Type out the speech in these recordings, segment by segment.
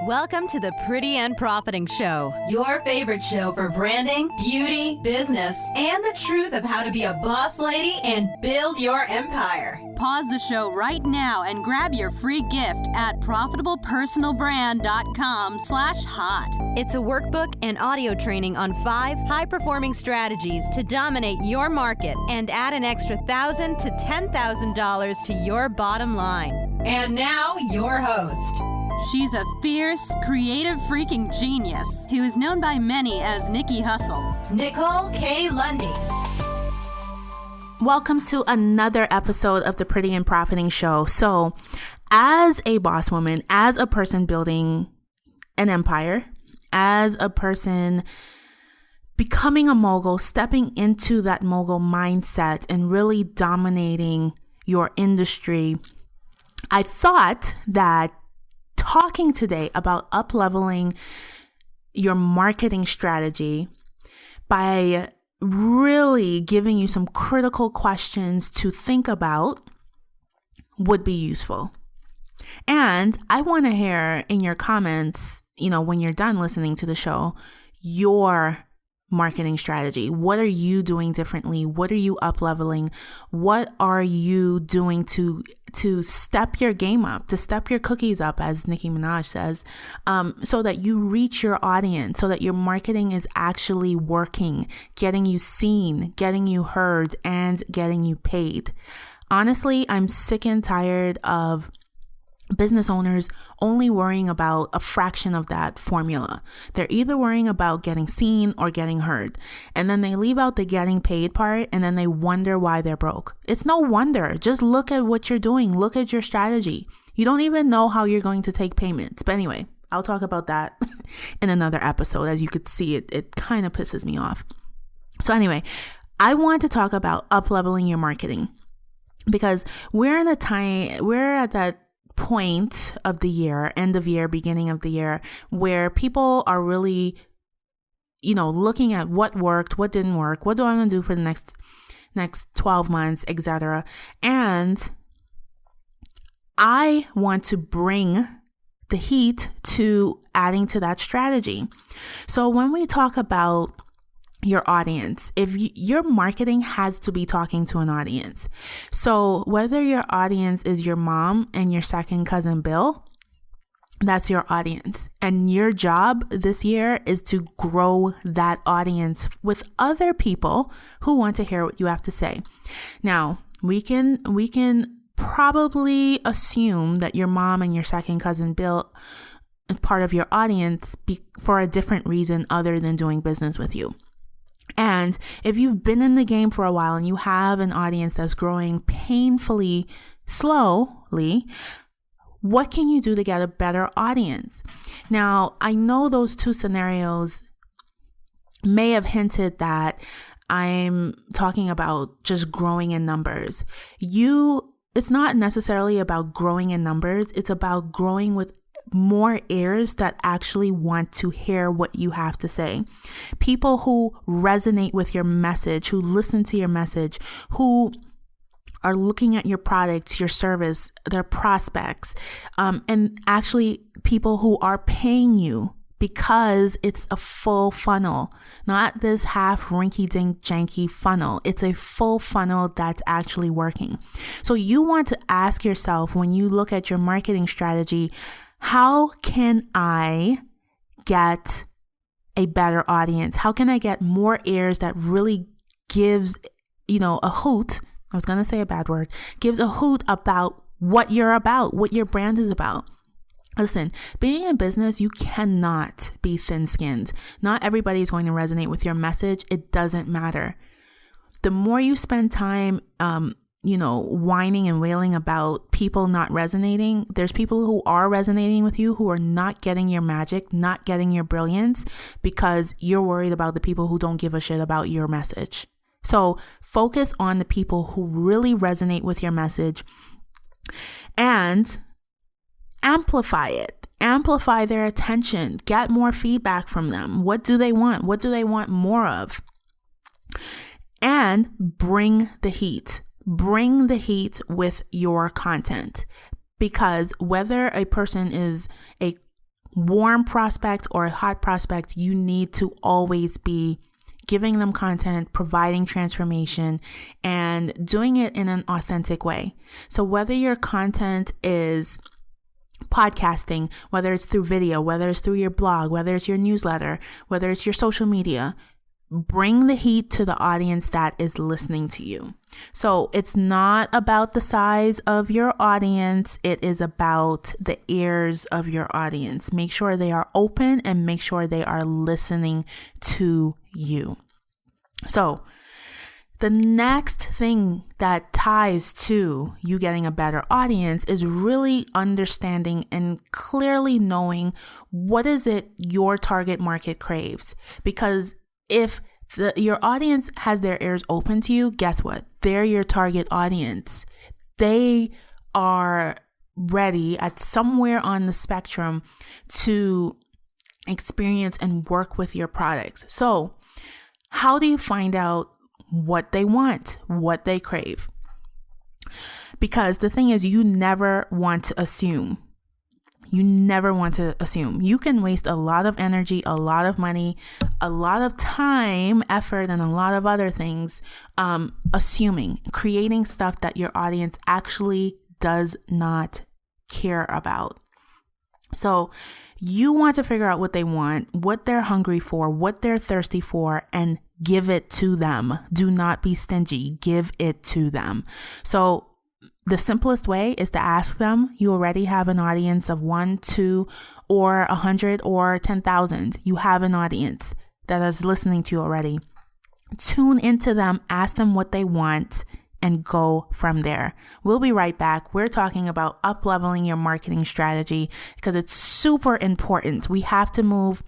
Welcome to the Pretty and Profiting Show, your favorite show for branding, beauty, business, and the truth of how to be a boss lady and build your empire. Pause the show right now and grab your free gift at profitablepersonalbrand.com/hot. It's a workbook and audio training on 5 high-performing strategies to dominate your market and add an extra $1,000 to $10,000 to your bottom line. And now, your host. She's a fierce, creative freaking genius who is known by many as Nikki Hustle. Nicole K. Lundy. Welcome to another episode of the Pretty and Profiting Show. So, as a boss woman, as a person building an empire, as a person becoming a mogul, stepping into that mogul mindset and really dominating your industry, I thought that talking today about up-leveling your marketing strategy by really giving you some critical questions to think about would be useful. And I want to hear in your comments, when you're done listening to the show, your marketing strategy. What are you doing differently? What are you up-leveling? What are you doing to step your game up, to step your cookies up, as Nicki Minaj says, so that you reach your audience, so that your marketing is actually working, getting you seen, getting you heard, and getting you paid. Honestly, I'm sick and tired of business owners only worrying about a fraction of that formula. They're either worrying about getting seen or getting heard. And then they leave out the getting paid part and then they wonder why they're broke. It's no wonder. Just look at what you're doing. Look at your strategy. You don't even know how you're going to take payments. But anyway, I'll talk about that in another episode. As you could see, it kind of pisses me off. So anyway, I want to talk about up-leveling your marketing because we're at that point of the year, end of year, beginning of the year, where people are really, looking at what worked, what didn't work, what do I want to do for the next 12 months, etc. And I want to bring the heat to adding to that strategy. So when we talk about your audience, your marketing has to be talking to an audience. So whether your audience is your mom and your second cousin Bill, that's your audience. And your job this year is to grow that audience with other people who want to hear what you have to say. Now, we can probably assume that your mom and your second cousin Bill are part of your audience for a different reason other than doing business with you. And if you've been in the game for a while and you have an audience that's growing painfully slowly, what can you do to get a better audience? Now, I know those two scenarios may have hinted that I'm talking about just growing in numbers. It's not necessarily about growing in numbers. It's about growing with more ears that actually want to hear what you have to say. People who resonate with your message, who listen to your message, who are looking at your products, your service, their prospects, and actually people who are paying you because it's a full funnel, not this half rinky-dink janky funnel. It's a full funnel that's actually working. So you want to ask yourself when you look at your marketing strategy, how can I get a better audience? How can I get more ears that really gives, a hoot? I was going to say a bad word. Gives a hoot about what you're about, what your brand is about. Listen, being in business, you cannot be thin-skinned. Not everybody is going to resonate with your message. It doesn't matter. The more you spend time, whining and wailing about people not resonating, there's people who are resonating with you who are not getting your magic, not getting your brilliance because you're worried about the people who don't give a shit about your message. So focus on the people who really resonate with your message and amplify it. Amplify their attention. Get more feedback from them. What do they want? What do they want more of? And bring the heat. Bring the heat with your content, because whether a person is a warm prospect or a hot prospect, you need to always be giving them content, providing transformation, and doing it in an authentic way. So whether your content is podcasting, whether it's through video, whether it's through your blog, whether it's your newsletter, whether it's your social media, bring the heat to the audience that is listening to you. So it's not about the size of your audience. It is about the ears of your audience. Make sure they are open and make sure they are listening to you. So the next thing that ties to you getting a better audience is really understanding and clearly knowing what is it your target market craves. Because if your audience has their ears open to you, guess what? They're your target audience. They are ready at somewhere on the spectrum to experience and work with your products. So how do you find out what they want, what they crave? Because the thing is, you never want to assume. You never want to assume. You can waste a lot of energy, a lot of money, a lot of time, effort, and a lot of other things assuming, creating stuff that your audience actually does not care about. So you want to figure out what they want, what they're hungry for, what they're thirsty for, and give it to them. Do not be stingy. Give it to them. So the simplest way is to ask them. You already have an audience of 1, 2, or 100 or 10,000. You have an audience that is listening to you already. Tune into them, ask them what they want, and go from there. We'll be right back. We're talking about up-leveling your marketing strategy because it's super important. We have to move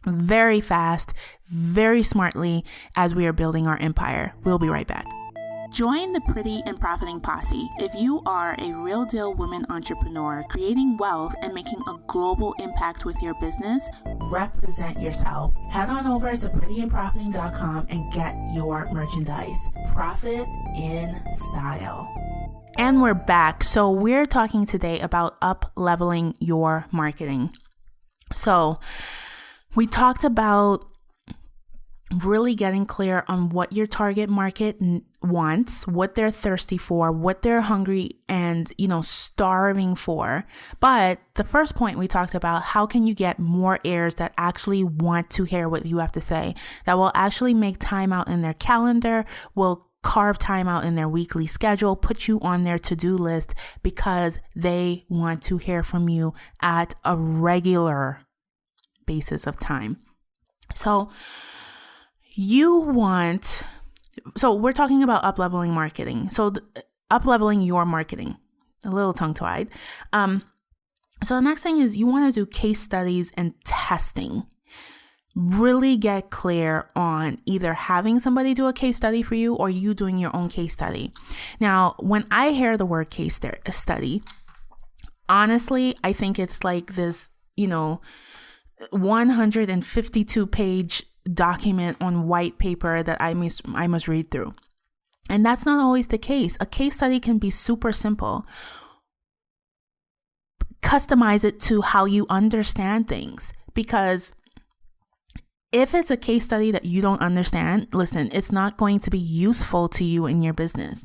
very fast, very smartly as we are building our empire. We'll be right back. Join the Pretty and Profiting Posse if you are a real deal women entrepreneur creating wealth and making a global impact with your business. Represent yourself. Head on over to prettyandprofiting.com and get your merchandise. Profit in style. And we're back. So we're talking today about up-leveling your marketing. So we talked about really getting clear on what your target market wants, what they're thirsty for, what they're hungry and, starving for. But the first point we talked about, how can you get more ears that actually want to hear what you have to say, that will actually make time out in their calendar, will carve time out in their weekly schedule, put you on their to-do list because they want to hear from you at a regular basis of time. So we're talking about up-leveling marketing. So up-leveling your marketing, a little tongue-tied. So the next thing is you want to do case studies and testing. Really get clear on either having somebody do a case study for you or you doing your own case study. Now, when I hear the word case study, honestly, I think it's like this, 152-page document on white paper that I must read through. And that's not always the case. A case study can be super simple. Customize it to how you understand things, because if it's a case study that you don't understand, listen, it's not going to be useful to you in your business.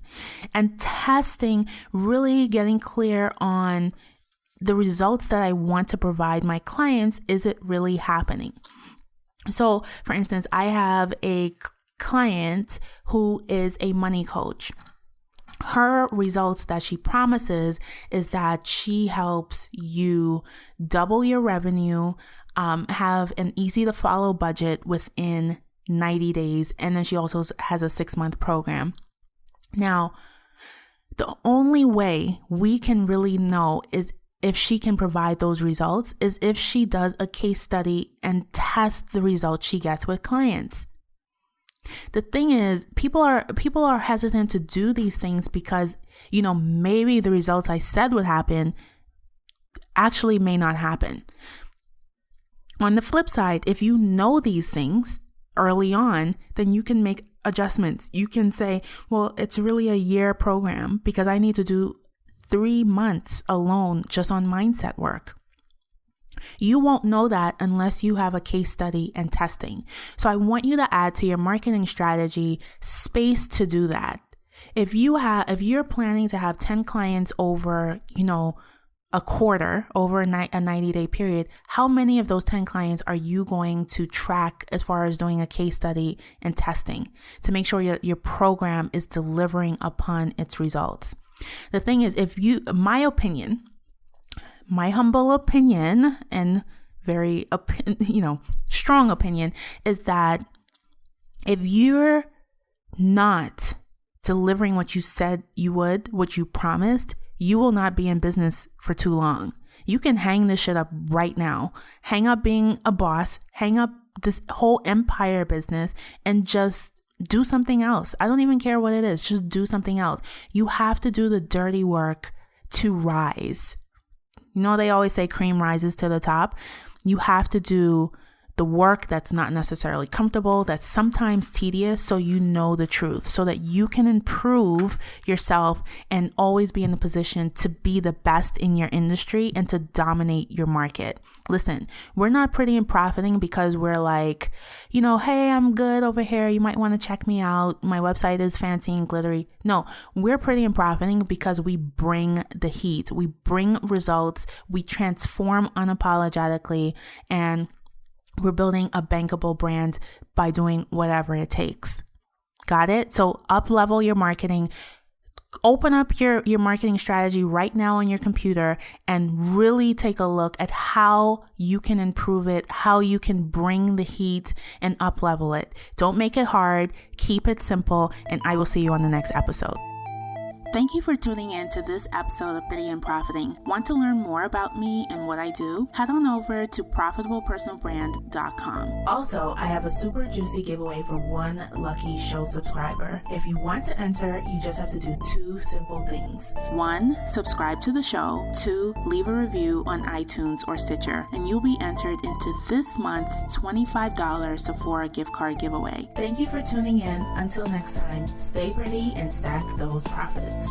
And testing, really getting clear on the results that I want to provide my clients. Is it really happening? So, for instance, I have a client who is a money coach. Her results that she promises is that she helps you double your revenue, have an easy to follow budget within 90 days. And then she also has a 6-month program. Now, the only way we can really know is if she can provide those results is if she does a case study and tests the results she gets with clients. The thing is, people are hesitant to do these things because, maybe the results I said would happen actually may not happen. On the flip side, if you know these things early on, then you can make adjustments. You can say, well, it's really a year program because I need to do 3 months alone just on mindset work. You won't know that unless you have a case study and testing. So I want you to add to your marketing strategy space to do that. If you're planning to have 10 clients over, a quarter, over a 90-day period, how many of those 10 clients are you going to track as far as doing a case study and testing to make sure your program is delivering upon its results? The thing is, my humble opinion and very, strong opinion is that if you're not delivering what you said you would, what you promised, you will not be in business for too long. You can hang this shit up right now. Hang up being a boss, hang up this whole empire business, and just do something else. I don't even care what it is. Just do something else. You have to do the dirty work to rise. They always say cream rises to the top. You have to do the work that's not necessarily comfortable, that's sometimes tedious, so you know the truth, so that you can improve yourself and always be in the position to be the best in your industry and to dominate your market. Listen, we're not pretty and profiting because we're like, hey, I'm good over here. You might want to check me out. My website is fancy and glittery. No, we're pretty and profiting because we bring the heat. We bring results. We transform unapologetically, and we're building a bankable brand by doing whatever it takes. Got it? So up-level your marketing. Open up your marketing strategy right now on your computer and really take a look at how you can improve it, how you can bring the heat and up-level it. Don't make it hard. Keep it simple, and I will see you on the next episode. Thank you for tuning in to this episode of Pretty and Profiting. Want to learn more about me and what I do? Head on over to profitablepersonalbrand.com. Also, I have a super juicy giveaway for one lucky show subscriber. If you want to enter, you just have to do 2 simple things. 1, subscribe to the show. 2, leave a review on iTunes or Stitcher, and you'll be entered into this month's $25 Sephora gift card giveaway. Thank you for tuning in. Until next time, stay pretty and stack those profits.